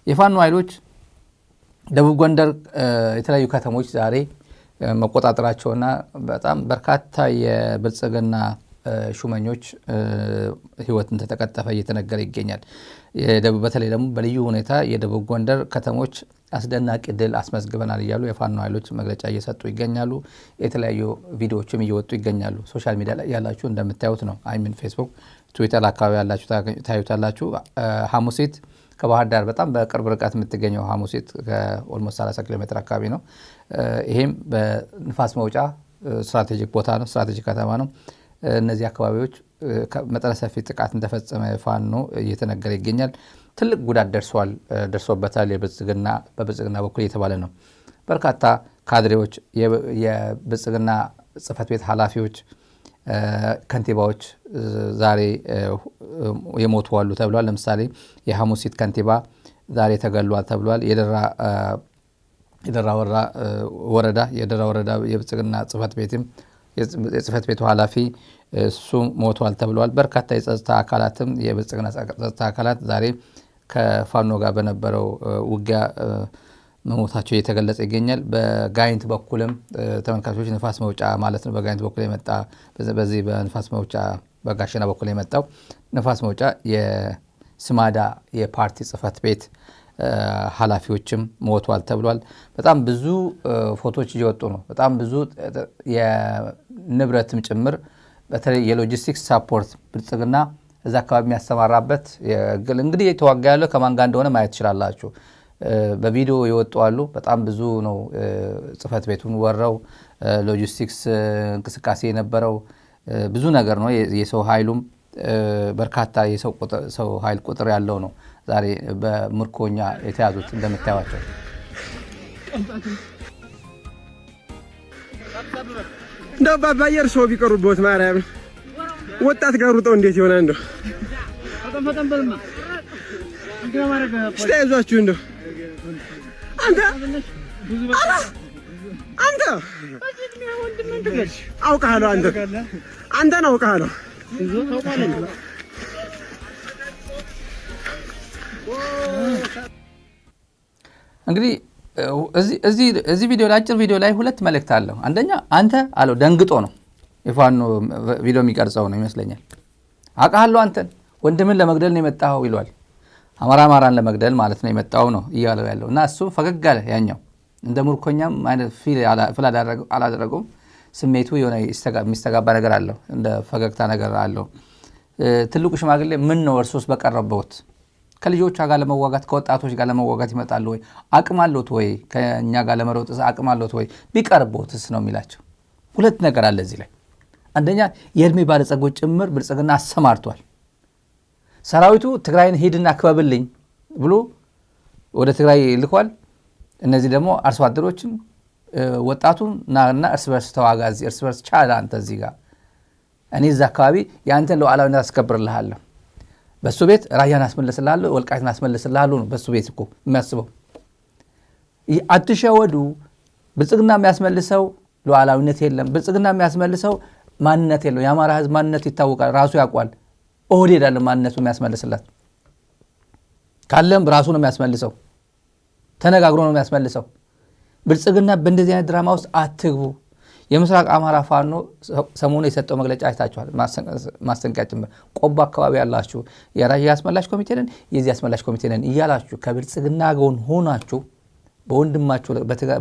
የፋኖ ኃይሎች ደቡብ ጎንደር የተለያዩ ከተሞች ዛሬ መቆጣጠራቸውና በጣም በርካታ የብልጽግና ሹመኞች ህይወትን ተተቀጠፈ እየተነገረ ይገኛል። በተለይ ደግሞ በልዩ ሁኔታ የደቡብ ጎንደር ከተሞች አስደናቂ ድል አስመዝግበናል እያሉ የፋኖ ኃይሎች መግለጫ እየሰጡ ይገኛሉ። የተለያዩ ቪዲዮዎችም እየወጡ ይገኛሉ። ሶሻል ሚዲያ ላይ ያላችሁ እንደምታዩት ነው። ፌስቡክ፣ ትዊተር አካባቢ ያላችሁ ታዩታላችሁ። ሐሙሲት ከባህር ዳር በጣም በቅርብ ርቀት የምትገኘው ሐሙሲት ከኦልሞስት 30 ኪሎ ሜትር አካባቢ ነው። ይሄም በንፋስ መውጫ ስትራቴጂክ ቦታ ነው፣ ስትራቴጂክ ከተማ ነው። እነዚህ አካባቢዎች መጠነ ሰፊ ጥቃት እንደፈጸመ ፋኖ እየተነገረ ይገኛል። ትልቅ ጉዳት ደርሶበታል በብልጽግና በኩል እየተባለ ነው። በርካታ ካድሬዎች፣ የብልጽግና ጽህፈት ቤት ኃላፊዎች፣ ከንቲባዎች ዛሬ የሞቱ አሉ ተብሏል። ለምሳሌ የሐሙሲት ከንቲባ ዛሬ ተገሏል ተብሏል። የደራ ወረዳ የብልጽግና የጽህፈት ቤቱ ኃላፊ እሱ ሞቷል ተብሏል። በርካታ የጸጥታ አካላትም የብልጽግና ጸጥታ አካላት ዛሬ ከፋኖ ጋር በነበረው ውጊያ መሞታቸው እየተገለጸ ይገኛል። በጋይንት በኩልም ተመልካቾች ንፋስ መውጫ ማለት ነው። በጋይንት በኩል የመጣ በዚህ በንፋስ መውጫ በጋሸና በኩል የመጣው ንፋስ መውጫ የስማዳ የፓርቲ ጽህፈት ቤት ኃላፊዎችም ሞቷል ተብሏል። በጣም ብዙ ፎቶዎች እየወጡ ነው። በጣም ብዙ የንብረትም ጭምር በተለይ የሎጂስቲክስ ሳፖርት ብልጽግና እዛ አካባቢ የሚያሰማራበት እንግዲህ የተዋጋ ያለው ከማን ጋር እንደሆነ ማየት ትችላላችሁ። በቪዲዮ የወጡ አሉ። በጣም ብዙ ነው። ጽህፈት ቤቱን ወረው ሎጂስቲክስ እንቅስቃሴ የነበረው ብዙ ነገር ነው። የሰው ኃይሉም በርካታ የሰው ኃይል ቁጥር ያለው ነው። ዛሬ በምርኮኛ የተያዙት እንደምታዩቸው እንደው ባባየር ሰው ቢቀሩበት ማርያም ወጣት ጋር ሩጠው እንዴት ይሆናል? እንደው ፈጠን በልማ እስታይዟችሁ እንደው አንተ አውቃለሁ አንተን አውቃለሁ። እንግዲህ እዚህ ቪዲዮ ላይ አጭር ቪዲዮ ላይ ሁለት መልእክት አለው። አንደኛ አንተ አለው ደንግጦ ነው የፋኖ ቪዲዮ የሚቀርጸው ነው ይመስለኛል። አውቃለሁ አንተን ወንድምን ለመግደል ነው የመጣው ይሏል። አማራን ለመግደል ማለት ነው የመጣው ነው እያለው ያለው እና እሱ ፈገግ አለ። ያኛው እንደ ሙርኮኛም አይነት ፊል አላደረገውም። ስሜቱ የሆነ የሚስተጋባ ነገር አለው፣ እንደ ፈገግታ ነገር አለው። ትልቁ ሽማግሌ ምን ነው እርሶስ በቀረበውት ከልጆች ጋር ለመዋጋት ከወጣቶች ጋር ለመዋጋት ይመጣሉ ወይ? አቅም አለዎት ወይ? ከኛ ጋር ለመሮጥስ አቅም አለዎት ወይ? ቢቀርበውትስ ነው የሚላቸው። ሁለት ነገር አለ እዚህ ላይ። አንደኛ የእድሜ ባለጸጎች ጭምር ብልጽግና አሰማርቷል። ሰራዊቱ ትግራይን ሄድና ክበብልኝ ብሎ ወደ ትግራይ ልኳል። እነዚህ ደግሞ አርሶ አደሮችም ወጣቱን ናና እርስ በርስ ተዋጋዚ፣ እርስ በርስ ቻላ፣ አንተ እዚህ ጋር እኔ እዛ አካባቢ የአንተን ሉዓላዊነት አስከብርልሃለሁ፣ በሱ ቤት ራያን አስመልስልሃለሁ፣ ወልቃይትን አስመልስልሃለሁ ነው በሱ ቤት እኮ የሚያስበው። አትሸወዱ። ብልጽግና የሚያስመልሰው ሉዓላዊነት የለም። ብልጽግና የሚያስመልሰው ማንነት የለው። የአማራ ህዝብ ማንነት ይታወቃል፣ ራሱ ያውቋል። ኦህዴድ አለ ማንነቱ የሚያስመልስላት ካለም ራሱ ነው የሚያስመልሰው፣ ተነጋግሮ ነው የሚያስመልሰው። ብልጽግና በእንደዚህ አይነት ድራማ ውስጥ አትግቡ። የምስራቅ አማራ ፋኖ ሰሞኑ የሰጠው መግለጫ አይታችኋል፣ ማስጠንቀቂያ ጭምር። ቆቦ አካባቢ ያላችሁ የራያ አስመላሽ ኮሚቴ ነን የዚህ አስመላሽ ኮሚቴ ነን እያላችሁ ከብልጽግና ጎን ሆናችሁ በወንድማችሁ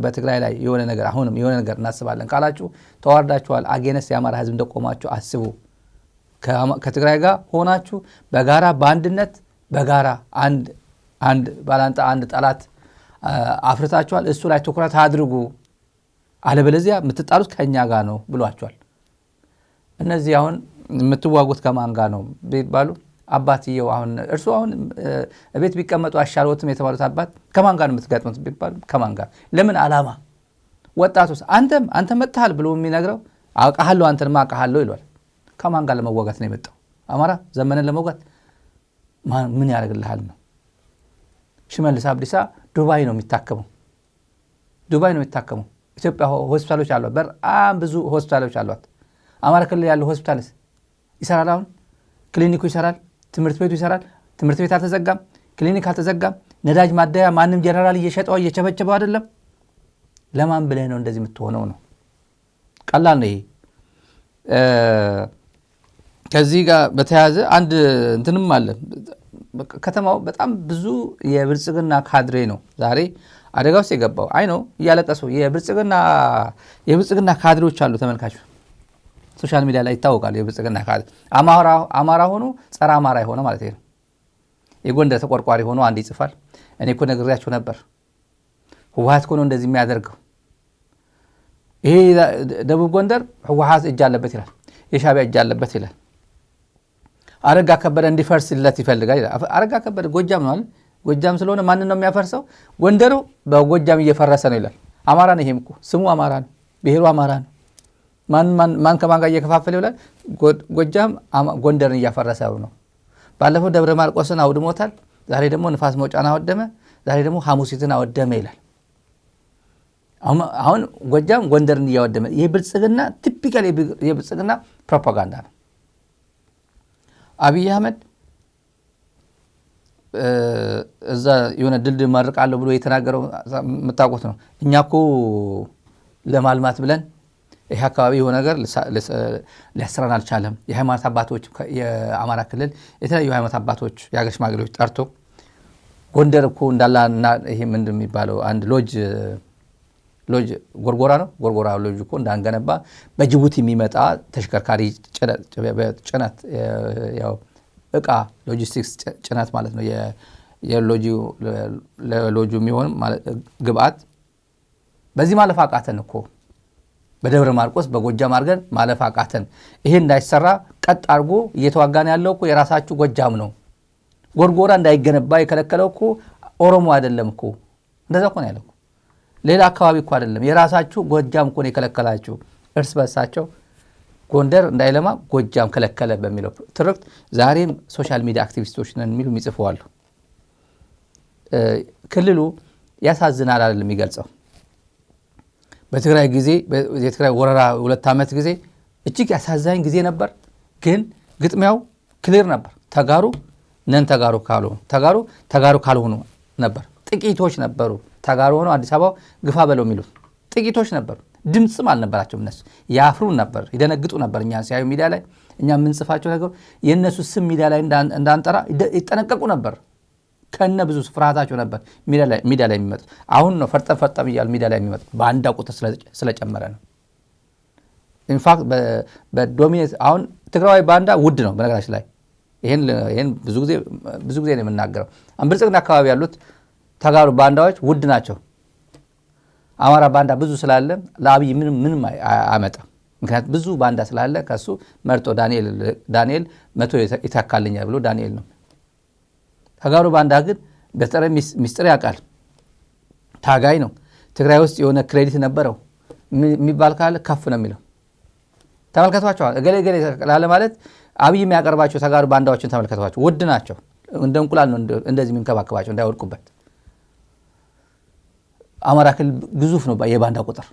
በትግራይ ላይ የሆነ ነገር አሁንም የሆነ ነገር እናስባለን ካላችሁ ተዋርዳችኋል። አጌነስ የአማራ ህዝብ እንደቆማችሁ አስቡ። ከትግራይ ጋር ሆናችሁ በጋራ በአንድነት በጋራ አንድ ባላንጣ አንድ ጠላት አፍርታችኋል። እሱ ላይ ትኩረት አድርጉ፣ አለበለዚያ የምትጣሉት ከኛ ጋር ነው ብሏቸዋል። እነዚህ አሁን የምትዋጉት ከማን ጋር ነው ቢባሉ አባትየው አሁን እርሱ አሁን ቤት ቢቀመጡ አሻልዎትም የተባሉት አባት ከማን ጋር ነው የምትገጥሙት ቢባሉ ከማን ጋር? ለምን ዓላማ? ወጣቱስ አንተ መጥተሃል ብሎ የሚነግረው አውቃለሁ አንተንማ አውቃለሁ ይሏል። ከማን ጋር ለመዋጋት ነው የመጣው? አማራ ዘመነን ለመዋጋት ምን ያደርግልሃል ነው? ሽመልስ አብዲሳ ዱባይ ነው የሚታከመው። ኢትዮጵያ ሆስፒታሎች አሏት፣ በጣም ብዙ ሆስፒታሎች አሏት። አማራ ክልል ያለው ሆስፒታልስ ይሰራል? አሁን ክሊኒኩ ይሰራል፣ ትምህርት ቤቱ ይሰራል። ትምህርት ቤት አልተዘጋም፣ ክሊኒክ አልተዘጋም። ነዳጅ ማደያ ማንም ጀነራል እየሸጠው እየቸበቸበው አይደለም። ለማን ብለህ ነው እንደዚህ የምትሆነው ነው? ቀላል ነው ይሄ። ከዚህ ጋር በተያያዘ አንድ እንትንም አለ። ከተማው በጣም ብዙ የብልጽግና ካድሬ ነው ዛሬ አደጋ ውስጥ የገባው። አይ ነው እያለቀሱ የብልጽግና ካድሬዎች አሉ። ተመልካቹ ሶሻል ሚዲያ ላይ ይታወቃሉ። የብልጽግና ካድሬ አማራ ሆኖ ጸረ አማራ የሆነ ማለት ነው። የጎንደር ተቆርቋሪ ሆኖ አንድ ይጽፋል። እኔ እኮ ነግሬያችሁ ነበር ህወሓት እኮ ነው እንደዚህ የሚያደርገው። ይሄ ደቡብ ጎንደር ህወሓት እጅ አለበት ይላል፣ የሻዕቢያ እጅ አለበት ይላል። አረጋ ከበደ እንዲፈርስለት ይፈልጋል ይላል። አረጋ ከበደ ጎጃም ነው አይደል? ጎጃም ስለሆነ ማንን ነው የሚያፈርሰው? ጎንደሩ በጎጃም እየፈረሰ ነው ይላል። አማራ ነው። ይሄም እኮ ስሙ አማራ ነው፣ ብሔሩ አማራ ነው። ማን ከማን ጋር እየከፋፈለ ይላል? ጎጃም ጎንደርን እያፈረሰ ነው። ባለፈው ደብረ ማርቆስን አውድሞታል። ዛሬ ደግሞ ንፋስ መውጫን አወደመ። ዛሬ ደግሞ ሐሙሲትን አወደመ ይላል። አሁን ጎጃም ጎንደርን እያወደመ። ይህ ብልጽግና ቲፒካል የብልጽግና ፕሮፓጋንዳ ነው። አብይ አህመድ እዛ የሆነ ድልድይ መርቃለሁ ብሎ የተናገረው የምታውቁት ነው። እኛ እኮ ለማልማት ብለን ይህ አካባቢ የሆነ ነገር ሊያስራን አልቻለም። የሃይማኖት አባቶች የአማራ ክልል የተለያዩ ሃይማኖት አባቶች የሀገር ሽማግሌዎች ጠርቶ ጎንደር እኮ እንዳላ ይሄ ምንድን የሚባለው አንድ ሎጅ ጎርጎራ ነው። ጎርጎራ ሎጅ እኮ እንዳንገነባ በጅቡቲ የሚመጣ ተሽከርካሪ ጭነት ያው እቃ ሎጂስቲክስ ጭነት ማለት ነው። ለሎጁ የሚሆን ግብአት በዚህ ማለፍ አቃተን እኮ በደብረ ማርቆስ በጎጃም አድርገን ማለፍ አቃተን። ይሄ እንዳይሰራ ቀጥ አድርጎ እየተዋጋን ያለው እኮ የራሳችሁ ጎጃም ነው። ጎርጎራ እንዳይገነባ የከለከለው እኮ ኦሮሞ አይደለም እኮ፣ እንደዛ እኮ ነው ያለው። ሌላ አካባቢ እኮ አይደለም፣ የራሳችሁ ጎጃም እኮ ነው የከለከላችሁ። እርስ በርሳቸው ጎንደር እንዳይለማ ጎጃም ከለከለ በሚለው ትርክት ዛሬም ሶሻል ሚዲያ አክቲቪስቶች ነን የሚሉ ይጽፋሉ። ክልሉ ያሳዝናል አይደለም የሚገልጸው። በትግራይ ጊዜ የትግራይ ወረራ 2 ዓመት ጊዜ እጅግ ያሳዛኝ ጊዜ ነበር። ግን ግጥሚያው ክሊር ነበር። ተጋሩ ነን ተጋሩ ካልሆኑ ነበር። ጥቂቶች ነበሩ ተጋሩ ሆነው አዲስ አበባ ግፋ በለው የሚሉት ጥቂቶች ነበሩ። ድምጽም አልነበራቸውም። እነሱ ያፍሩን ነበር፣ ይደነግጡ ነበር። እኛ ሲያዩ ሚዲያ ላይ እኛ የምንጽፋቸው ነገር የእነሱ ስም ሚዲያ ላይ እንዳንጠራ ይጠነቀቁ ነበር። ከነ ብዙ ፍርሃታቸው ነበር ሚዲያ ላይ የሚመጡት። አሁን ነው ፈርጠም እያሉ ሚዲያ ላይ የሚመጡት በአንድ ቁጥር ስለጨመረ ነው። ኢንፋክት በዶሚኔት አሁን ትግራዋይ ባንዳ ውድ ነው። በነገራችን ላይ ይሄን ብዙ ጊዜ ነው የምናገረው። ብልጽግና አካባቢ ያሉት ተጋሩ ባንዳዎች ውድ ናቸው። አማራ ባንዳ ብዙ ስላለ ለአብይ ምንም አያመጣም። ምክንያቱም ብዙ ባንዳ ስላለ ከሱ መርጦ ዳንኤል 100 ይተካልኛል ብሎ ዳንኤል ነው። ተጋሩ ባንዳ ግን በተረ ሚስጥር ያውቃል። ታጋይ ነው። ትግራይ ውስጥ የሆነ ክሬዲት ነበረው የሚባል ካለ ከፍ ነው የሚለው። ተመልከቷቸው። ገሌ ላለ ማለት አብይ የሚያቀርባቸው ተጋሩ ባንዳዎችን ተመልከቷቸው። ውድ ናቸው። እንደ እንቁላል ነው እንደዚህ የሚንከባከባቸው እንዳይወድቁበት። አማራ ክልል ግዙፍ ነው የባንዳ ቁጥር።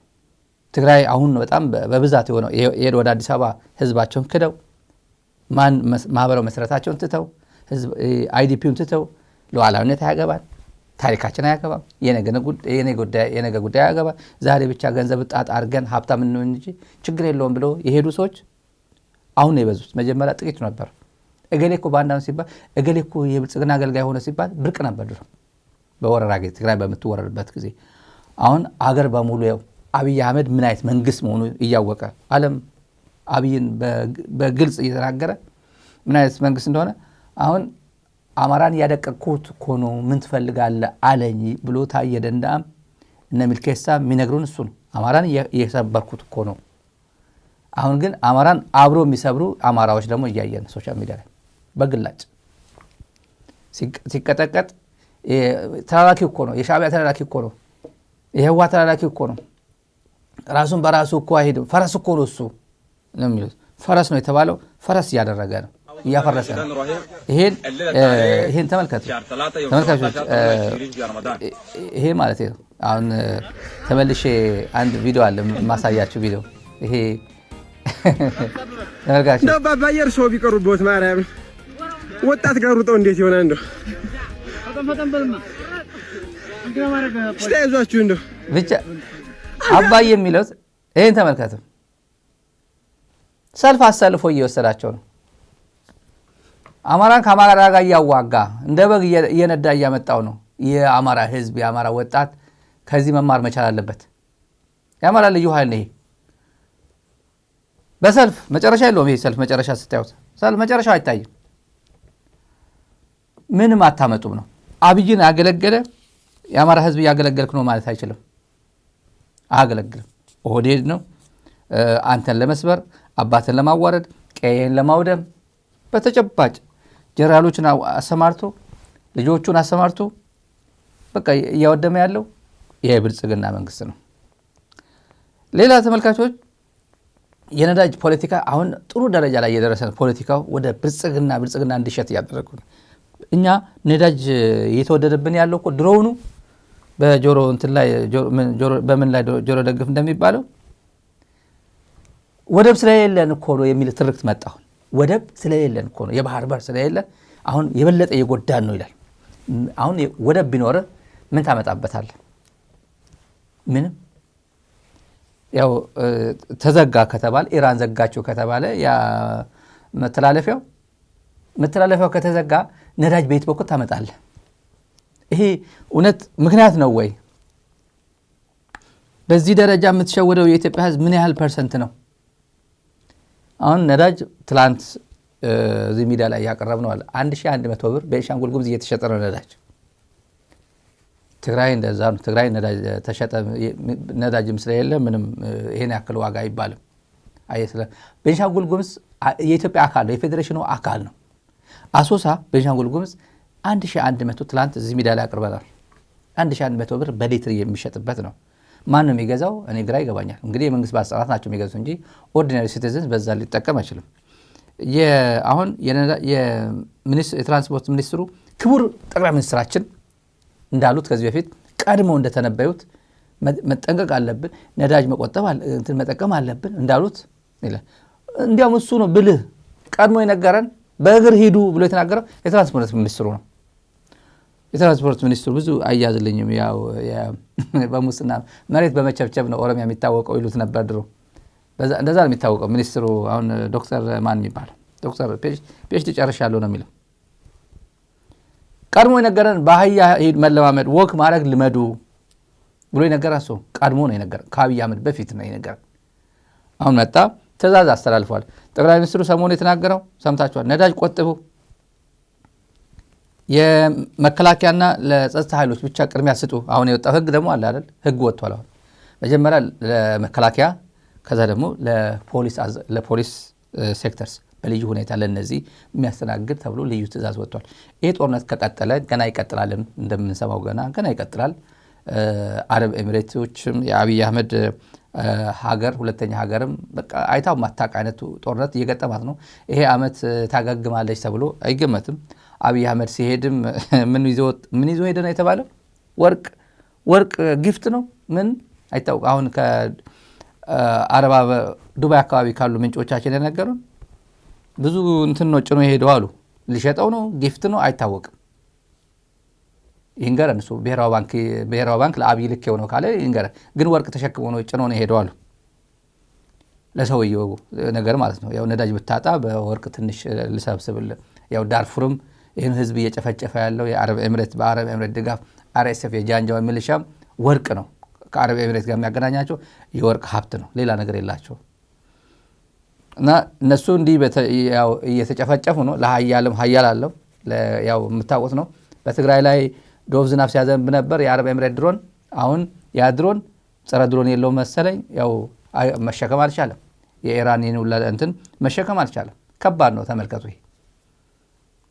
ትግራይ አሁን በጣም በብዛት የሆነው የሄድ ወደ አዲስ አበባ ህዝባቸውን ክደው ማህበራዊ መሰረታቸውን ትተው አይዲፒውን ትተው ሉዓላዊነት አያገባን፣ ታሪካችን አያገባም፣ የነገ ጉዳይ አያገባን፣ ዛሬ ብቻ ገንዘብ ጣጣ አድርገን ሀብታም እንሆን እንጂ ችግር የለውም ብለው የሄዱ ሰዎች አሁን ነው የበዙት። መጀመሪያ ጥቂት ነበር። እገሌ እኮ ባንዳ ነው ሲባል፣ እገሌ እኮ የብልጽግና አገልጋይ ሆነ ሲባል ብርቅ ነበር ድሮ በወረራ ጊዜ ትግራይ በምትወረርበት ጊዜ። አሁን አገር በሙሉ ያው አብይ አህመድ ምን አይነት መንግስት መሆኑ እያወቀ ዓለም አብይን በግልጽ እየተናገረ ምን አይነት መንግስት እንደሆነ አሁን አማራን ያደቀቅኩት እኮ ነው ምን ትፈልጋለህ አለኝ ብሎ ታየ ደንዳም እነ ሚልኬሳ የሚነግሩን እሱ ነው። አማራን እየሰበርኩት እኮ ነው። አሁን ግን አማራን አብሮ የሚሰብሩ አማራዎች ደግሞ እያየን ሶሻል ሚዲያ ላይ በግላጭ ሲቀጠቀጥ ተላላኪ እኮ ነው። የሻዕቢያ ተላላኪ እኮ ነው። የህወሓት ተላላኪ እኮ ነው። ራሱን በራሱ እኮ አይሄድም። ፈረስ እኮ ነው እሱ ነው የሚሉት። ፈረስ ነው የተባለው ፈረስ እያደረገ ነው፣ እያፈረሰ ነው። ይሄን ተመልከቱ። ይሄ ማለት ነው። አሁን ተመልሼ አንድ ቪዲዮ አለ ማሳያችሁ ቪዲዮ። ይሄ ተመልካችሁ ነው ባባየር ሰው ቢቀሩበት ማርያም ወጣት ጋር ሩጠው እንዴት ይሆናል? እንደው ስታይዟችሁ እንደው ብቻ አባይ የሚለው ይሄን ተመልከቱ። ሰልፍ አሰልፎ እየወሰዳቸው ነው። አማራን ከአማራ ጋር እያዋጋ እንደ በግ እየነዳ እያመጣው ነው። የአማራ ህዝብ የአማራ ወጣት ከዚህ መማር መቻል አለበት። የአማራ ልዩ ኃይል ነው ይሄ። በሰልፍ መጨረሻ የለውም። ይሄ ሰልፍ መጨረሻ ስታዩት ሰልፍ መጨረሻው አይታይም። ምንም አታመጡም ነው። አብይን ያገለገለ የአማራ ህዝብ ያገለገልክ ነው ማለት አይችልም። አገለግልም ኦህዴድ ነው አንተን ለመስበር አባትን ለማዋረድ ቀየን ለማውደም በተጨባጭ ጀነራሎችን አሰማርቶ ልጆቹን አሰማርቶ በቃ እያወደመ ያለው የብልጽግና መንግስት ነው። ሌላ ተመልካቾች የነዳጅ ፖለቲካ አሁን ጥሩ ደረጃ ላይ የደረሰ ነው። ፖለቲካው ወደ ብልጽግና እንዲሸት እያደረጉ ነው። እኛ ነዳጅ እየተወደደብን ያለው እኮ ድሮውኑ በጆሮ እንትን ላይ በምን ላይ ጆሮ ደግፍ እንደሚባለው ወደብ ስለሌለን እኮ ነው የሚል ትርክት መጣ። ወደብ ስለሌለን እኮ ነው የባህር በር ስለሌለን አሁን የበለጠ የጎዳን ነው ይላል። አሁን ወደብ ቢኖር ምን ታመጣበታለህ? ምንም። ያው ተዘጋ ከተባለ ኢራን ዘጋቸው ከተባለ ያ መተላለፊያው ከተዘጋ ነዳጅ ቤት በኩል ታመጣለህ? ይሄ እውነት ምክንያት ነው ወይ? በዚህ ደረጃ የምትሸወደው የኢትዮጵያ ህዝብ ምን ያህል ፐርሰንት ነው? አሁን ነዳጅ ትላንት እዚህ ሚዲያ ላይ ያቀረብነው አለ 1100 ብር በቤንሻንጉል ጉሙዝ እየተሸጠ ነው ነዳጅ። ትግራይ እንደዛ ነው። ትግራይ ነዳጅ ተሸጠ። ነዳጅም ስለሌለ ምንም ይሄን ያክል ዋጋ አይባልም። ቤንሻንጉል ጉሙዝ የኢትዮጵያ አካል ነው፣ የፌዴሬሽኑ አካል ነው። አሶሳ ቤንሻንጉል ጉሙዝ 1100 ትላንት እዚህ ሚዲያ ላይ አቅርበናል። 1100 ብር በሊትር የሚሸጥበት ነው። ማን ነው የሚገዛው? እኔ ግራ ይገባኛል። እንግዲህ የመንግስት ባለስልጣናት ናቸው የሚገዙት እንጂ ኦርዲናሪ ሲቲዝን በዛ ሊጠቀም አይችልም። አሁን የትራንስፖርት ሚኒስትሩ ክቡር ጠቅላይ ሚኒስትራችን እንዳሉት ከዚህ በፊት ቀድመው እንደተነበዩት መጠንቀቅ አለብን፣ ነዳጅ መጠቀም አለብን እንዳሉት ይላል። እንዲያውም እሱ ነው ብልህ ቀድሞ የነገረን በእግር ሂዱ ብሎ የተናገረው የትራንስፖርት ሚኒስትሩ ነው። የትራንስፖርት ሚኒስትሩ ብዙ አያዝልኝም። ያው በሙስና መሬት በመቸብቸብ ነው ኦሮሚያ የሚታወቀው ይሉት ነበር ድሮ። እንደዛ ነው የሚታወቀው ሚኒስትሩ። አሁን ዶክተር ማን የሚባለው ዶክተር ፒኤችዲ ጨርሻለሁ ነው የሚለው። ቀድሞ የነገረን በአህያ ሂድ መለማመድ ወክ ማድረግ ልመዱ ብሎ የነገረን ሰው ቀድሞ ነው የነገረን። ከአብይ አህመድ በፊት ነው የነገረን። አሁን መጣ ትእዛዝ አስተላልፏል። ጠቅላይ ሚኒስትሩ ሰሞኑ የተናገረው ሰምታችኋል። ነዳጅ ቆጥቡ፣ የመከላከያና ለጸጥታ ኃይሎች ብቻ ቅድሚያ ስጡ። አሁን የወጣው ህግ ደግሞ አለ አይደል? ህግ ወጥቷል። አሁን መጀመሪያ ለመከላከያ ከዛ ደግሞ ለፖሊስ ሴክተርስ በልዩ ሁኔታ ለነዚህ የሚያስተናግድ ተብሎ ልዩ ትእዛዝ ወጥቷል። ይሄ ጦርነት ከቀጠለ ገና ይቀጥላል፣ እንደምንሰማው ገና ይቀጥላል። አረብ ኤሚሬቶችም የአብይ አህመድ ሀገር ሁለተኛ ሀገርም በቃ አይታው ማታቅ አይነት ጦርነት እየገጠማት ነው። ይሄ አመት ታጋግማለች ተብሎ አይገመትም። አብይ አህመድ ሲሄድም ምን ይዞ ሄደ ነው የተባለው? ወርቅ ጊፍት ነው ምን አይታወቅ። አሁን ከአረባ ዱባይ አካባቢ ካሉ ምንጮቻችን የነገሩን ብዙ እንትን ነው ጭኖ ሄደው አሉ። ሊሸጠው ነው ጊፍት ነው አይታወቅም። ይንገረን እሱ ብሔራዊ ባንክ ለአብይ ልክ የሆነው ካለ ይንገረን። ግን ወርቅ ተሸክሞ ነው ጭኖ ነው ሄደው አሉ። ለሰውየው ነገር ማለት ነው። ያው ነዳጅ ብታጣ በወርቅ ትንሽ ልሰብስብል። ያው ዳርፉርም ይህን ህዝብ እየጨፈጨፈ ያለው በአረብ ኤምሬት ድጋፍ አርኤስኤፍ የጃንጃው ሚሊሻም ወርቅ ነው። ከአረብ ኤምሬት ጋር የሚያገናኛቸው የወርቅ ሀብት ነው፣ ሌላ ነገር የላቸው። እና እነሱ እንዲህ እየተጨፈጨፉ ነው። ለሀያልም ሀያል አለው። ያው የምታውቁት ነው። በትግራይ ላይ ዶፍ ዝናብ ሲያዘንብ ነበር የአረብ ኤምሬት ድሮን። አሁን ያ ድሮን ጸረ ድሮን የለውም መሰለኝ። ያው መሸከም አልቻለም። የኢራን እንትን መሸከም አልቻለም። ከባድ ነው። ተመልከቱ። ይሄ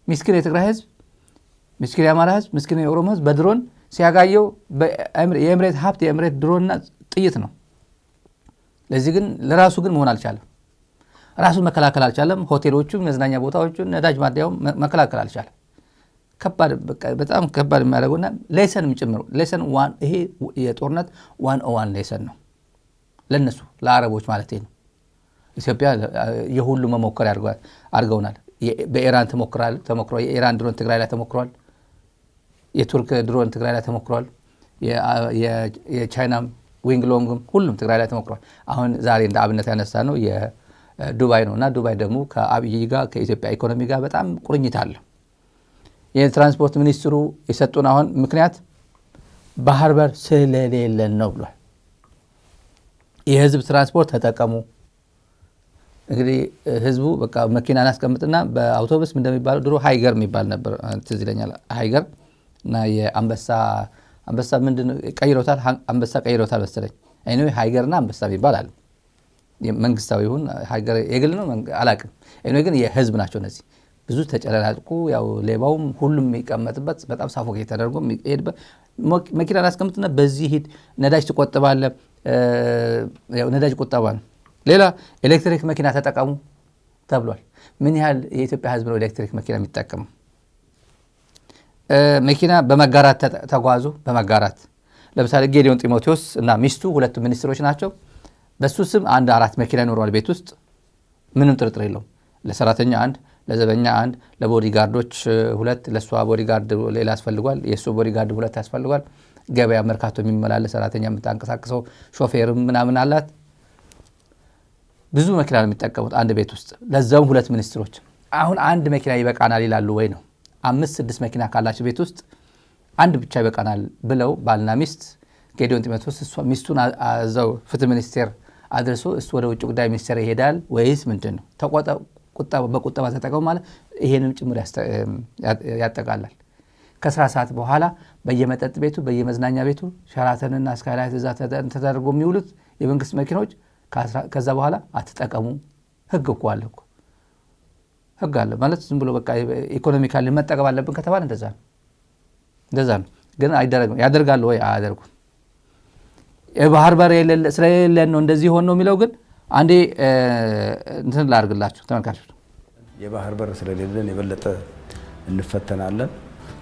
ምስኪን የትግራይ ህዝብ፣ ምስኪን የአማራ ህዝብ፣ ምስኪን የኦሮሞ ህዝብ በድሮን ሲያጋየው የኤምሬት ሀብት የኤምሬት ድሮንና ጥይት ነው። ለዚህ ግን ለራሱ ግን መሆን አልቻለም። ራሱን መከላከል አልቻለም። ሆቴሎቹን፣ መዝናኛ ቦታዎቹን፣ ነዳጅ ማደያውን መከላከል አልቻለም። በጣም ከባድ የሚያደርገውና ሌሰንም ጭምሩ ሌሰን ዋን ይሄ የጦርነት 101 ሌሰን ነው ለነሱ ለአረቦች ማለት ነው። ኢትዮጵያ የሁሉ መሞከር አድርገውናል። በኢራን ተሞክሯል። የኢራን ድሮን ትግራይ ላይ ተሞክሯል። የቱርክ ድሮን ትግራይ ላይ ተሞክሯል። የቻይና ዊንግ ሎንግም ሁሉም ትግራይ ላይ ተሞክሯል። አሁን ዛሬ እንደ አብነት ያነሳ ነው የዱባይ ነው እና ዱባይ ደግሞ ከአብይ ጋር ከኢትዮጵያ ኢኮኖሚ ጋር በጣም ቁርኝት አለ። የትራንስፖርት ሚኒስትሩ የሰጡን አሁን ምክንያት ባህር በር ስለሌለን ነው ብሏል። የህዝብ ትራንስፖርት ተጠቀሙ። እንግዲህ ህዝቡ በቃ መኪና እናስቀምጥና በአውቶቡስ እንደሚባለው ድሮ ሃይገር የሚባል ነበር ትዝ ይለኛል። ሃይገር እና አንበሳ ምንድነው ቀይሮታል፣ አንበሳ ቀይሮታል መሰለኝ። አይኖ ሃይገርና አንበሳ የሚባል አለ። መንግስታዊ ይሁን ሃይገር የግል ነው አላውቅም። አይኖ ግን የህዝብ ናቸው እነዚህ። ብዙ ተጨናንቆ ያው ሌባውም ሁሉም የሚቀመጥበት በጣም ሳፎኬት ተደርጎ የሚሄድበት መኪና እናስቀምጥና በዚህ ሂድ፣ ነዳጅ ትቆጥባለህ። ያው ነዳጅ ቁጠባ ነው። ሌላ ኤሌክትሪክ መኪና ተጠቀሙ ተብሏል። ምን ያህል የኢትዮጵያ ህዝብ ነው ኤሌክትሪክ መኪና የሚጠቀመው? መኪና በመጋራት ተጓዙ። በመጋራት ለምሳሌ ጌዲዮን ጢሞቴዎስ እና ሚስቱ ሁለቱ ሚኒስትሮች ናቸው። በሱ ስም 4 መኪና ይኖረዋል ቤት ውስጥ ምንም ጥርጥር የለውም። ለሰራተኛ 1፣ ለዘበኛ 1፣ ለቦዲጋርዶች 2፣ ለሷ ቦዲጋርድ ሌላ ያስፈልጓል፣ የሱ ቦዲጋርድ 2 ያስፈልጓል። ገበያ መርካቶ የሚመላለስ ሰራተኛ የምታንቀሳቅሰው ሾፌርም ምናምን አላት። ብዙ መኪና ነው የሚጠቀሙት አንድ ቤት ውስጥ፣ ለዛውም 2 ሚኒስትሮች። አሁን አንድ መኪና ይበቃናል ይላሉ ወይ ነው? 5-6 መኪና ካላቸው ቤት ውስጥ አንድ ብቻ ይበቃናል ብለው ባልና ሚስት ጌዲዮን ጢሞቴዎስ ሚስቱን አዘው ፍትህ ሚኒስቴር አድርሶ እሱ ወደ ውጭ ጉዳይ ሚኒስቴር ይሄዳል ወይስ ምንድን ነው? በቁጠባ ተጠቀሙ ማለት ይሄንም ጭምር ያጠቃላል። ከስራ ሰዓት በኋላ በየመጠጥ ቤቱ በየመዝናኛ ቤቱ ሸራተንና ስካይላይት እዛ ተደርጎ የሚውሉት የመንግስት መኪኖች ከዛ በኋላ አትጠቀሙ። ህግ እኮ አለ እኮ ህግ አለ ማለት ዝም ብሎ በቃ ኢኮኖሚካሊ መጠቀም አለብን ከተባለ እንደዛ ነው። ግን አይደረግም። ያደርጋሉ ወይ? አያደርጉም። የባህር በር ስለሌለን ነው እንደዚህ ሆኖ ነው የሚለው ግን አንዴ እንትን ላድርግላችሁ ተመልካቾች። የባህር በር ስለሌለን የበለጠ እንፈተናለን።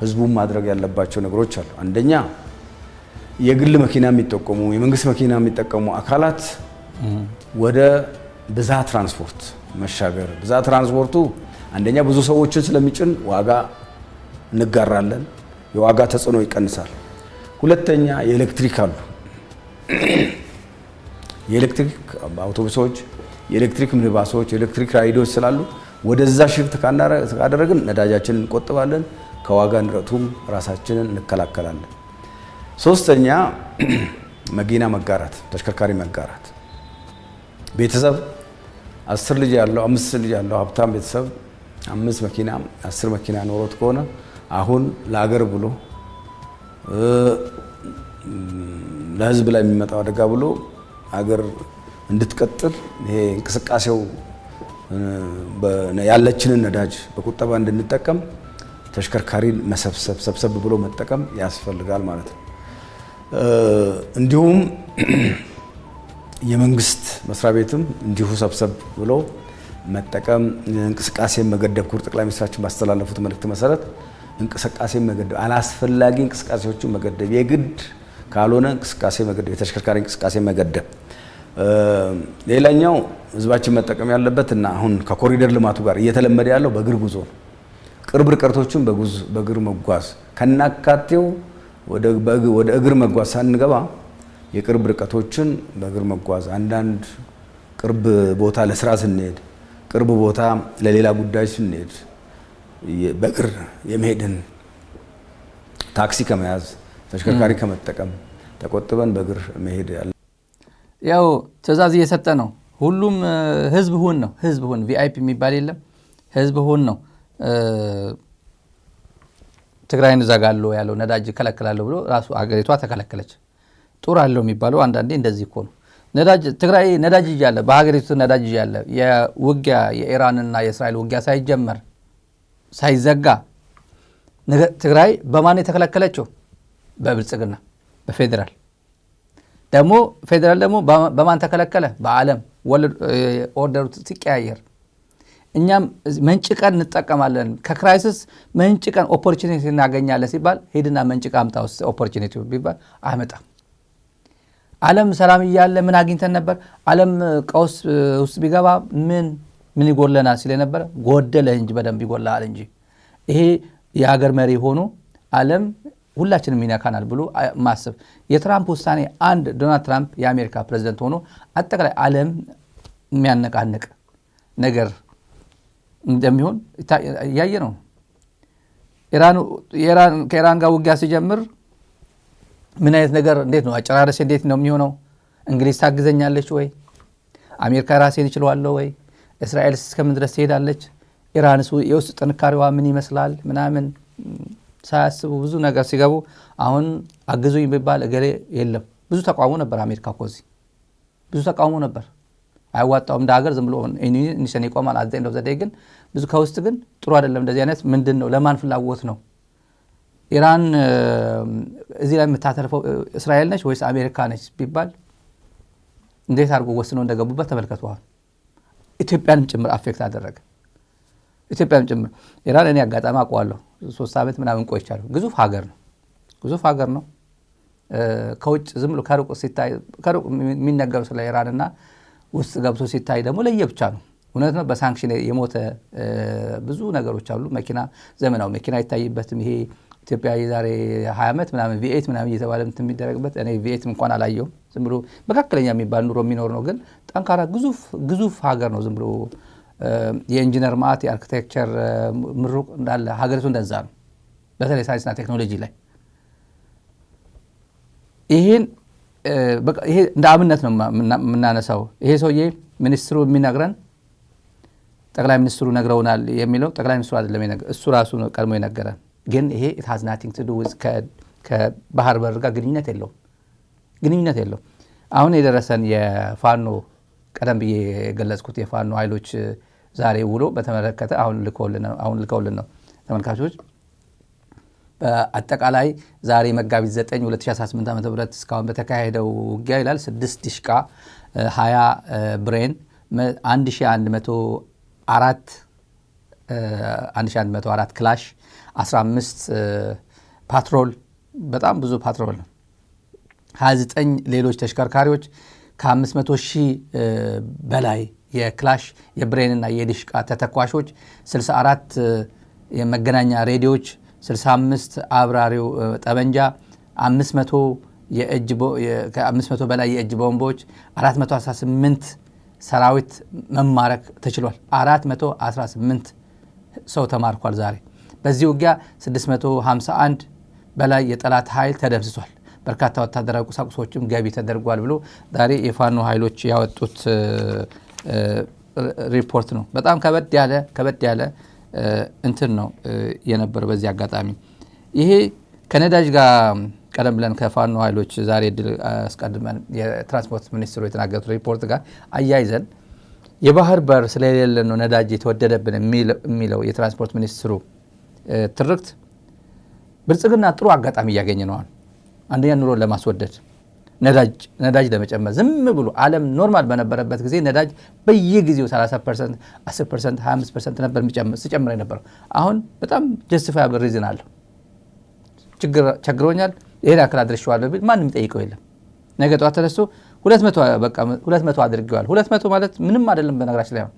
ህዝቡም ማድረግ ያለባቸው ነገሮች አሉ። አንደኛ የግል መኪና የሚጠቀሙ የመንግስት መኪና የሚጠቀሙ አካላት ወደ ብዝሃ ትራንስፖርት መሻገር። ብዝሃ ትራንስፖርቱ አንደኛ ብዙ ሰዎችን ስለሚጭን ዋጋ እንጋራለን፣ የዋጋ ተጽዕኖ ይቀንሳል። ሁለተኛ የኤሌክትሪክ አሉ። የኤሌክትሪክ አውቶቡሶች፣ የኤሌክትሪክ ሚኒባሶች፣ የኤሌክትሪክ ራይዶች ስላሉ ወደዛ ሽፍት ካደረግን ነዳጃችንን እንቆጥባለን፣ ከዋጋ ንረቱም ራሳችንን እንከላከላለን። ሶስተኛ መኪና መጋራት፣ ተሽከርካሪ መጋራት። ቤተሰብ 10 ልጅ ያለው 5 ልጅ ያለው ሀብታም ቤተሰብ 5 መኪና 10 መኪና ኖሮት ከሆነ አሁን ለሀገር ብሎ ለህዝብ ላይ የሚመጣው አደጋ ብሎ ሀገር እንድትቀጥል ይሄ እንቅስቃሴው ያለችንን ነዳጅ በቁጠባ እንድንጠቀም ተሽከርካሪን ሰብሰብ ብሎ መጠቀም ያስፈልጋል ማለት ነው። እንዲሁም የመንግስት መስሪያ ቤትም እንዲሁ ሰብሰብ ብሎ መጠቀም፣ እንቅስቃሴን መገደብ። ክቡር ጠቅላይ ሚኒስትራችን ባስተላለፉት መልእክት መሰረት እንቅስቃሴን መገደብ፣ አላስፈላጊ እንቅስቃሴዎችን መገደብ፣ የግድ ካልሆነ እንቅስቃሴ መገደብ፣ የተሽከርካሪ እንቅስቃሴ መገደብ። ሌላኛው ህዝባችን መጠቀም ያለበት እና አሁን ከኮሪደር ልማቱ ጋር እየተለመደ ያለው በእግር ጉዞ ነው። ቅርብ ርቀቶችን በእግር መጓዝ ከናካቴው ወደ እግር መጓዝ ሳንገባ የቅርብ ርቀቶችን በእግር መጓዝ። አንዳንድ ቅርብ ቦታ ለስራ ስንሄድ፣ ቅርብ ቦታ ለሌላ ጉዳይ ስንሄድ በእግር የመሄድን ታክሲ ከመያዝ ተሽከርካሪ ከመጠቀም ተቆጥበን በእግር መሄድ ያለ ያው ትዕዛዝ እየሰጠ ነው። ሁሉም ህዝብ ሁን ነው። ህዝብ ሁን፣ ቪአይፒ የሚባል የለም። ህዝብ ሁን ነው። ትግራይን እዘጋለሁ ያለው ነዳጅ ከለክላለሁ ብሎ ራሱ አገሪቷ ተከለከለች። ጦር አለው የሚባለው አንዳንዴ እንደዚህ እኮ ነው። ትግራይ ነዳጅ እያለ በሀገሪቱ ነዳጅ እያለ የውጊያ የኢራንና የእስራኤል ውጊያ ሳይጀመር ሳይዘጋ ትግራይ በማን የተከለከለችው? በብልጽግና በፌዴራል ደግሞ ፌዴራል ደግሞ በማን ተከለከለ? በዓለም ኦርደሩ ሲቀያየር እኛም መንጭቀን እንጠቀማለን። ከክራይሲስ መንጭቀን ኦፖርቹኒቲ እናገኛለን ሲባል ሄድና መንጭቃ አምጣ ውስጥ ኦፖርቹኒቲ ቢባል አመጣም። ዓለም ሰላም እያለ ምን አግኝተን ነበር? ዓለም ቀውስ ውስጥ ቢገባ ምን ይጎለናል ሲል ነበር። ጎደለ እንጂ በደንብ ይጎላል እንጂ። ይሄ የሀገር መሪ ሆኖ ዓለም ሁላችንም ይነካናል ብሎ ማሰብ የትራምፕ ውሳኔ አንድ ዶናልድ ትራምፕ የአሜሪካ ፕሬዝዳንት ሆኖ አጠቃላይ ዓለም የሚያነቃንቅ ነገር እንደሚሆን ያየ ነው። ከኢራን ጋር ውጊያ ሲጀምር ምን አይነት ነገር እንዴት ነው አጨራረስ እንዴት ነው የሚሆነው? እንግሊዝ ታግዘኛለች ወይ? አሜሪካ ራሴን እችላለሁ ወይ? እስራኤል እስከምን ድረስ ትሄዳለች? ኢራንስ የውስጥ ጥንካሬዋ ምን ይመስላል? ምናምን ሳያስቡ ብዙ ነገር ሲገቡ አሁን አግዙኝ ቢባል እገሌ የለም። ብዙ ተቃውሞ ነበር አሜሪካ እኮ እዚህ ብዙ ተቃውሞ ነበር። አይዋጣውም እንደ ሀገር ዝም ብሎ እንዲሰን ይቆማል። አዘ ኤንድ ኦፍ ዘ ዴይ ግን ብዙ ከውስጥ ግን ጥሩ አይደለም። እንደዚህ አይነት ምንድነው ለማን ፍላጎት ነው? ኢራን እዚህ ላይ የምታተርፈው እስራኤል ነች ወይስ አሜሪካ ነች ቢባል እንዴት አድርጎ ወስነው እንደገቡበት ተመልከቷል። ኢትዮጵያንም ጭምር አፌክት አደረገ። ኢትዮጵያንም ጭምር ኢራን እኔ አጋጣሚ አውቀዋለሁ 3 ዓመት ምናምን ቆይቻለሁ። ግዙፍ ሀገር ነው። ከውጭ ዝም ብሎ ከሩቅ ሲታይ ከሩቅ የሚነገረው ስለ ኢራንና ውስጥ ገብቶ ሲታይ ደግሞ ለየብቻ ነው። እውነት ነው። በሳንክሽን የሞተ ብዙ ነገሮች አሉ። መኪና ዘመናዊ መኪና ይታይበትም ይሄ ኢትዮጵያ የዛሬ 20 ዓመት ምናምን V8 ምናምን እየተባለ የሚደረግበት እኔ V8 እንኳን አላየውም። ዝም ብሎ መካከለኛ የሚባል ኑሮ የሚኖር ነው። ግን ጠንካራ ግዙፍ ሀገር ነው። ዝም ብሎ የኢንጂነር ማዕት የአርኪቴክቸር ምሩቅ እንዳለ ሀገሪቱ እንደዛ ነው። በተለይ ሳይንስና ቴክኖሎጂ ላይ ይሄ እንደ አብነት ነው የምናነሳው። ይሄ ሰውዬ ሚኒስትሩ የሚነግረን ጠቅላይ ሚኒስትሩ ነግረውናል የሚለው ጠቅላይ ሚኒስትሩ አይደለም እሱ ራሱ ነው ቀድሞ የነገረን። ግን ይሄ it has nothing to do with ከባህር በር ጋር ግንኙነት የለውም። አሁን የደረሰን የፋኖ ቀደም ብዬ የገለጽኩት የፋኖ ኃይሎች ዛሬ ውሎ በተመለከተ አሁን ልከውልን ነው ተመልካቾች። በአጠቃላይ ዛሬ መጋቢት 9 2018 ዓ.ም እስካሁን በተካሄደው ውጊያ ይላል 6 ዲሽቃ 20 ብሬን 1104 ክላሽ 15 ፓትሮል በጣም ብዙ ፓትሮል ነው 29 ሌሎች ተሽከርካሪዎች ከ500,000 በላይ የክላሽ የብሬንና የዲሽቃ ተተኳሾች 64 የመገናኛ ሬዲዮዎች 65 አብራሪው ጠበንጃ 500 በላይ የእጅ ቦምቦች 418 ሰራዊት መማረክ ተችሏል። 418 ሰው ተማርኳል። ዛሬ በዚህ ውጊያ 651 በላይ የጠላት ኃይል ተደምስሷል። በርካታ ወታደራዊ ቁሳቁሶችም ገቢ ተደርጓል ብሎ ዛሬ የፋኖ ኃይሎች ያወጡት ሪፖርት ነው። በጣም ከበድ ያለ እንትን ነው የነበረ። በዚህ አጋጣሚ ይሄ ከነዳጅ ጋር ቀደም ብለን ከፋኖ ኃይሎች ዛሬ ድል አስቀድመን የትራንስፖርት ሚኒስትሩ የተናገሩት ሪፖርት ጋር አያይዘን የባህር በር ስለሌለ ነው ነዳጅ የተወደደብን የሚለው የትራንስፖርት ሚኒስትሩ ትርክት ብልጽግና ጥሩ አጋጣሚ እያገኘ ነው። አንደኛ ኑሮን ለማስወደድ ነዳጅ ለመጨመር ዝም ብሎ ዓለም ኖርማል በነበረበት ጊዜ ነዳጅ በየጊዜው 30%፣ 10%፣ 25% ነበር ሲጨምር የነበረው። አሁን በጣም ጀስቲፋያብል ሪዝን አለው። ቸግሮኛል ይሄን ያክል አድርሼዋለሁ ቢል ማንም ጠይቀው የለም። ነገ ጠዋት ተነስቶ 200 አድርጌዋል። 200 ማለት ምንም አይደለም በነገራችን ላይ ነው።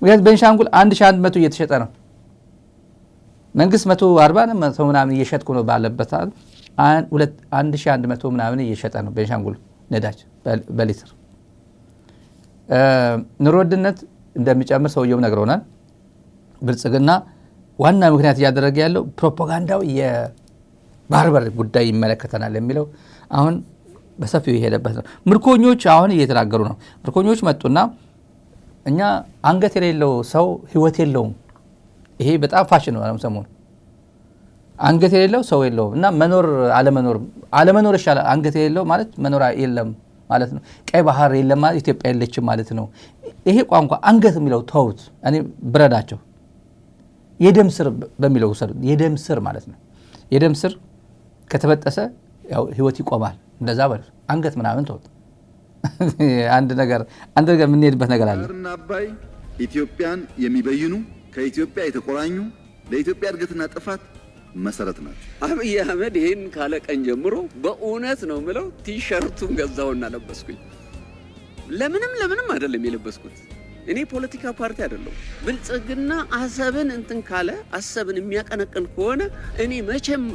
ምክንያቱም ቤንሻንጉል 1100 እየተሸጠ ነው። መንግስት 140 ምናምን እየሸጥኩ ነው ባለበት 1100 ምናምን እየሸጠ ነው ቤንሻንጉል ነዳጅ በሊትር። ኑሮ ውድነት እንደሚጨምር ሰውየው ነግረውናል። ብልጽግና ዋና ምክንያት እያደረገ ያለው ፕሮፓጋንዳው የባህር በር ጉዳይ ይመለከተናል የሚለው አሁን በሰፊው የሄደበት ነው። ምርኮኞች አሁን እየተናገሩ ነው። ምርኮኞች መጡና እኛ አንገት የሌለው ሰው ህይወት የለውም። ይሄ በጣም ፋሽን ነው ሰሞኑን። አንገት የሌለው ሰው የለውም እና አለመኖር ይሻላል። አንገት የሌለው ማለት መኖር የለም ማለት ነው። ቀይ ባህር የለም ማለት ኢትዮጵያ የለችም ማለት ነው። ይሄ ቋንቋ አንገት የሚለው ተውት። እኔ ብረዳቸው የደም ስር በሚለው ውሰዱ። የደም ስር ማለት ነው። የደም ስር ከተበጠሰ ያው ህይወት ይቆማል። እንደዛ በል አንገት ምናምን ተውት። አንድ ነገር የምንሄድበት ነገር አለ። ባህርና አባይ ኢትዮጵያን የሚበይኑ ከኢትዮጵያ የተቆራኙ ለኢትዮጵያ እድገትና ጥፋት መሰረት ናቸው። አብይ አህመድ ይሄን ካለ ቀን ጀምሮ በእውነት ነው ምለው ቲሸርቱን ገዛውና ለበስኩኝ። ለምንም አይደለም የለበስኩት። እኔ ፖለቲካ ፓርቲ አይደለም። ብልጽግና አሰብን እንትን ካለ አሰብን የሚያቀነቅን ከሆነ እኔ መቼም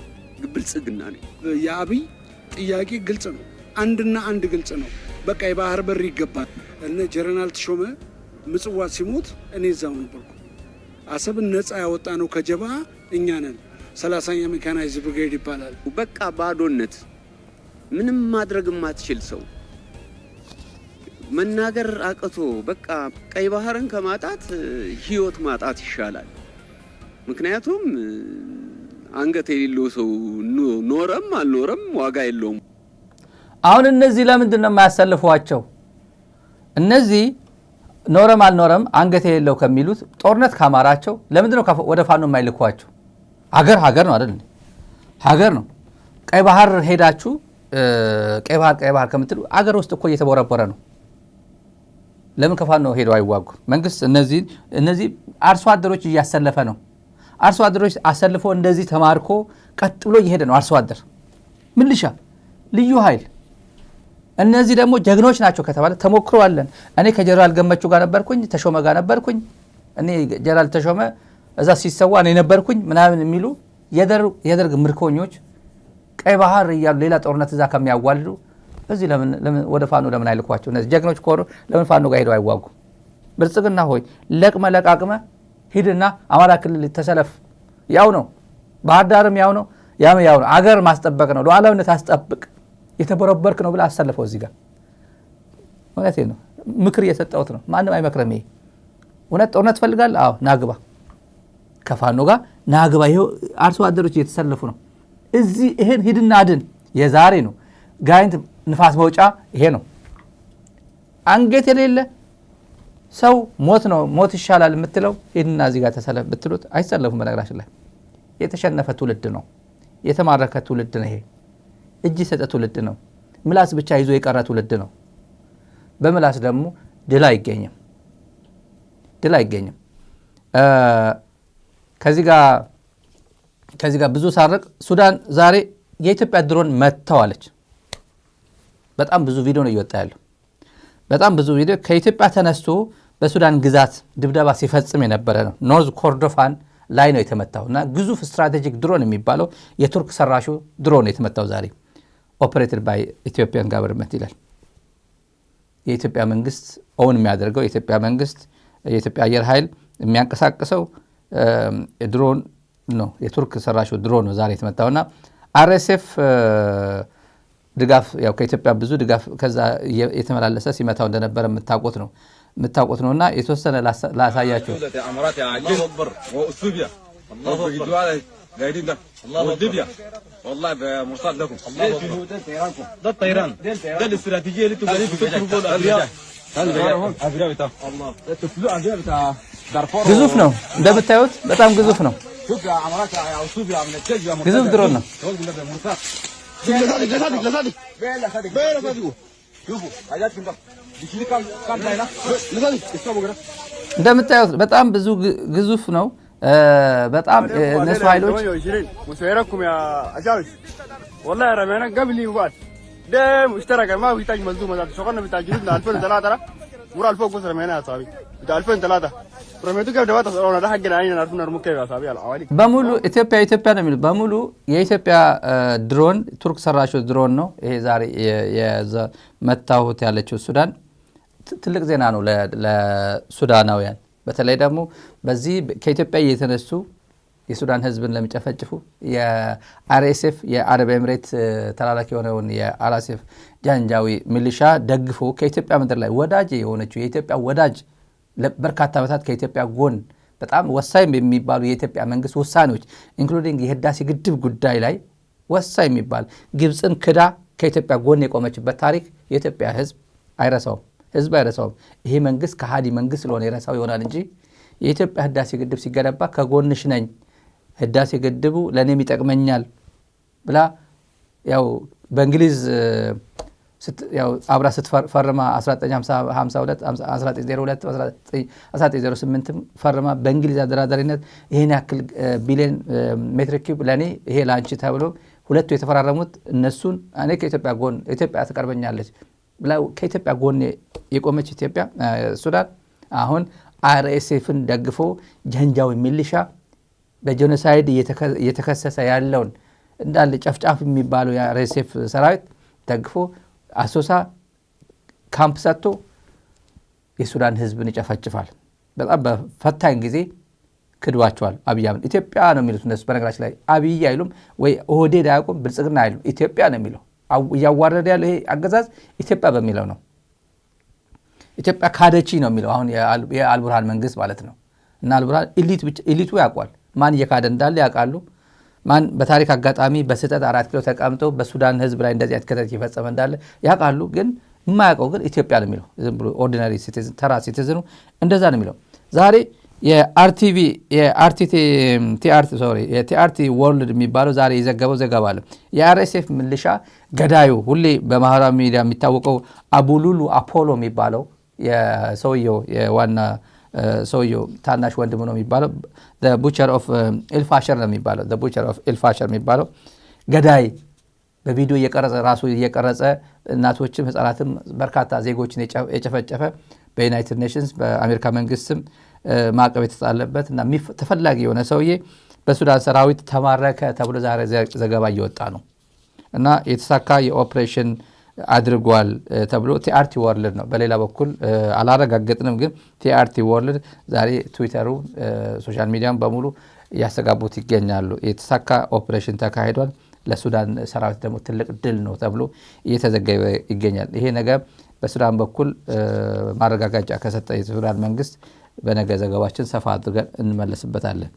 ብልጽግና ነው። የአብይ ጥያቄ ግልጽ ነው። አንድና አንድ ግልጽ ነው። በቃ የባህር በር ይገባል። እነ ጀነራል ተሾመ ምጽዋ ሲሞት እኔ እዛው ነበርኩ። አሰብን ነፃ ያወጣ ነው ከጀባ እኛ ነን። 30ኛ ሜካናይዝድ ብርጌድ ይባላል። በቃ ባዶነት፣ ምንም ማድረግ የማትችል ሰው መናገር አቅቶ በቃ ቀይ ባህርን ከማጣት ህይወት ማጣት ይሻላል። ምክንያቱም አንገት የሌለው ሰው ኖረም አልኖረም ዋጋ የለውም። አሁን እነዚህ ለምንድን ነው የማያሰልፏቸው? እነዚህ ኖረም አልኖረም አንገት የሌለው ከሚሉት ጦርነት ካማራቸው ለምንድን ነው ወደ ፋኖ የማይልኳቸው? ሀገር ነው አይደል? ሀገር ነው። ቀይ ባህር ሄዳችሁ ቀይ ባህር ከምትሉ አገር ውስጥ እኮ እየተቦረቦረ ነው። ለምን ከፋኖ ሄደው አይዋጉ? መንግስት እነዚህ አርሶ አደሮች እያሰለፈ ነው። አርሶ አደሮች አሰልፎ እንደዚህ ተማርኮ ቀጥ ብሎ እየሄደ ነው። አርሶ አደር፣ ሚሊሻ፣ ልዩ ኃይል እነዚህ ደግሞ ጀግኖች ናቸው ከተባለ ተሞክሯለን። እኔ ከጀነራል ገመቹ ጋር ነበርኩኝ፣ ተሾመ ጋር ነበርኩኝ። እኔ ጀነራል ተሾመ እዛ ሲሰዋ እኔ ነበርኩኝ ምናምን የሚሉ የደርግ ምርኮኞች ቀይ ባህር እያሉ ሌላ ጦርነት እዛ ከሚያዋልዱ እዚህ ለምን ወደ ፋኖ ለምን አይልኳቸው? እነዚህ ጀግኖች ከሆኑ ለምን ፋኖ ጋር ሄደው አይዋጉ? ብልጽግና ሆይ ለቃቅመ ሂድና አማራ ክልል ተሰለፍ። ያው ነው፣ ባህር ዳርም ያው ነው፣ ያው ነው። አገር ማስጠበቅ ነው። ሉዓላዊነት አስጠብቅ። የተበረበርክ ነው ብላ አሰለፈው እዚህ ጋር። እውነቴ ነው። ምክር እየሰጠሁት ነው። ማንም አይመክረም። ይሄ እውነት ጦርነት ትፈልጋለህ? አዎ ናግባ፣ ከፋኖ ጋር ናግባ። ይሄው አርሶ አደሮች እየተሰለፉ ነው። እዚህ ይሄን ሂድና አድን። የዛሬ ነው ጋይንት ንፋስ መውጫ ይሄ ነው። አንገት የሌለ ሰው ሞት ነው ሞት ይሻላል የምትለው ሂድና እዚህ ጋር ተሰለፍ ብትሉት አይሰለፉም። በነገራችን ላይ የተሸነፈ ትውልድ ነው። የተማረከ ትውልድ ነው። ይሄ እጅ የሰጠ ትውልድ ነው። ምላስ ብቻ ይዞ የቀረ ትውልድ ነው። በምላስ ደግሞ ድል አይገኝም። ከዚህ ጋር ብዙ ሳርቅ ሱዳን ዛሬ የኢትዮጵያ ድሮን መጥተዋለች። በጣም ብዙ ቪዲዮ ነው እየወጣ ያለው። በጣም ብዙ ቪዲዮ ከኢትዮጵያ ተነስቶ በሱዳን ግዛት ድብደባ ሲፈጽም የነበረ ነው። ኖርዝ ኮርዶፋን ላይ ነው የተመታው እና ግዙፍ ስትራቴጂክ ድሮን የሚባለው የቱርክ ሰራሹ ድሮን ነው የተመታው ዛሬ። ኦፕሬትድ ባይ ኢትዮጵያን ጋቨርንመንት ይላል። የኢትዮጵያ መንግስት ኦውን የሚያደርገው የኢትዮጵያ መንግስት የኢትዮጵያ አየር ኃይል የሚያንቀሳቅሰው ድሮን ነው። የቱርክ ሰራሹ ድሮን ነው ዛሬ የተመታውና አርኤስኤፍ ድጋፍ ያው ከኢትዮጵያ ብዙ ድጋፍ ከዛ የተመላለሰ ሲመታው እንደነበረ የምታውቁት ነውና የተወሰነ ላሳያችሁ። ግዙፍ ነው እንደምታዩት፣ በጣም ግዙፍ ነው። ግዙፍ ድሮን ነው። እንደምታዩት በጣም ብዙ ግዙፍ ነው። በጣም እነሱ ኃይሎች በሙሉ ኢትዮጵያ ነው የሚሉት። በሙሉ የኢትዮጵያ ድሮን ቱርክ ሰራሹ ድሮን ነው። ይሄ ዛሬ መታወት ያለችው ሱዳን ትልቅ ዜና ነው ለሱዳናውያን። በተለይ ደግሞ በዚህ ከኢትዮጵያ የተነሱ የሱዳን ህዝብን ለሚጨፈጭፉ የአርኤስኤፍ የአረብ ኤምሬት ተላላኪ የሆነውን የአርኤስኤፍ ጃንጃዊ ሚሊሻ ደግፎ ከኢትዮጵያ ምድር ላይ ወዳጅ የሆነችው የኢትዮጵያ ወዳጅ በርካታ ዓመታት ከኢትዮጵያ ጎን በጣም ወሳኝ የሚባሉ የኢትዮጵያ መንግስት ውሳኔዎች ኢንክሉዲንግ የህዳሴ ግድብ ጉዳይ ላይ ወሳኝ የሚባል ግብፅን ክዳ ከኢትዮጵያ ጎን የቆመችበት ታሪክ የኢትዮጵያ ህዝብ አይረሳውም። ይሄ መንግስት ከሃዲ መንግስት ስለሆነ የረሳው ይሆናል እንጂ የኢትዮጵያ ህዳሴ ግድብ ሲገነባ ከጎንሽ ነኝ፣ ህዳሴ ግድቡ ለእኔም ይጠቅመኛል ብላ ያው በእንግሊዝ አብራ ስትፈርማ 1908 ፈርማ በእንግሊዝ አደራዳሪነት ይሄን ያክል ቢሊዮን ሜትር ኪዩብ ለእኔ ይሄ ላንቺ ተብሎ ሁለቱ የተፈራረሙት እነሱን እኔ ከኢትዮጵያ ጎን ኢትዮጵያ ትቀርበኛለች ብላ ከኢትዮጵያ ጎን የቆመች ኢትዮጵያ ሱዳን አሁን አርኤስኤፍን ደግፎ ጃንጃዊ ሚሊሻ በጄኖሳይድ እየተከሰሰ ያለውን እንዳለ ጨፍጫፍ የሚባለው የአርኤስኤፍ ሰራዊት ደግፎ አሶሳ ካምፕ ሰጥቶ የሱዳን ህዝብን ይጨፈጭፋል። በጣም በፈታኝ ጊዜ ክድዋቸዋል። አብይ አህመድ ኢትዮጵያ ነው የሚሉት እነሱ። በነገራችን ላይ አብይ አይሉም ወይ ኦህዴድ አያውቁም፣ ብልጽግና አይሉም፣ ኢትዮጵያ ነው የሚለው። እያዋረደ ያለው ይሄ አገዛዝ ኢትዮጵያ በሚለው ነው። ኢትዮጵያ ካደቺ ነው የሚለው አሁን የአልቡርሃን መንግስት ማለት ነው። እና አልቡርሃን ኢሊቱ ያውቋል፣ ማን እየካደ እንዳለ ያውቃሉ። ማን በታሪክ አጋጣሚ በስህተት 4 ኪሎ ተቀምጦ በሱዳን ህዝብ ላይ እንደዚህ አይነት እየፈጸመ እንዳለ ያውቃሉ። ግን የማያውቀው ግን ኢትዮጵያ ነው የሚለው። ዝም ብሎ ኦርዲናሪ ሲቲዝን ተራ ሲቲዝኑ እንደዛ ነው የሚለው። ዛሬ የቲአርቲ ወርልድ የሚባለው ዛሬ የዘገበው ዘገባ አለ። የአርኤስኤፍ ምልሻ ገዳዩ ሁሌ በማህበራዊ ሚዲያ የሚታወቀው አቡሉሉ አፖሎ የሚባለው የሰውየው የዋና ሰውየው ታናሽ ወንድም ነው የሚባለው ቡቸር ኦፍ ኤልፋሸር ነው የሚባለው ቡቸር ኦፍ ኤልፋሸር የሚባለው ገዳይ በቪዲዮ እየቀረጸ ራሱ እየቀረጸ እናቶችም ህፃናትም በርካታ ዜጎችን የጨፈጨፈ በዩናይትድ ኔሽንስ በአሜሪካ መንግስትም ማዕቀብ የተጣለበት እና ተፈላጊ የሆነ ሰውዬ በሱዳን ሰራዊት ተማረከ ተብሎ ዛሬ ዘገባ እየወጣ ነው። እና የተሳካ የኦፕሬሽን አድርጓል ተብሎ ቲአርቲ ወርልድ ነው። በሌላ በኩል አላረጋገጥንም፣ ግን ቲአርቲ ወርልድ ዛሬ ትዊተሩ ሶሻል ሚዲያም በሙሉ እያስተጋቡት ይገኛሉ። የተሳካ ኦፕሬሽን ተካሂዷል፣ ለሱዳን ሰራዊት ደግሞ ትልቅ ድል ነው ተብሎ እየተዘገበ ይገኛል። ይሄ ነገር በሱዳን በኩል ማረጋጋጫ ከሰጠ የሱዳን መንግስት በነገ ዘገባችን ሰፋ አድርገን እንመለስበታለን።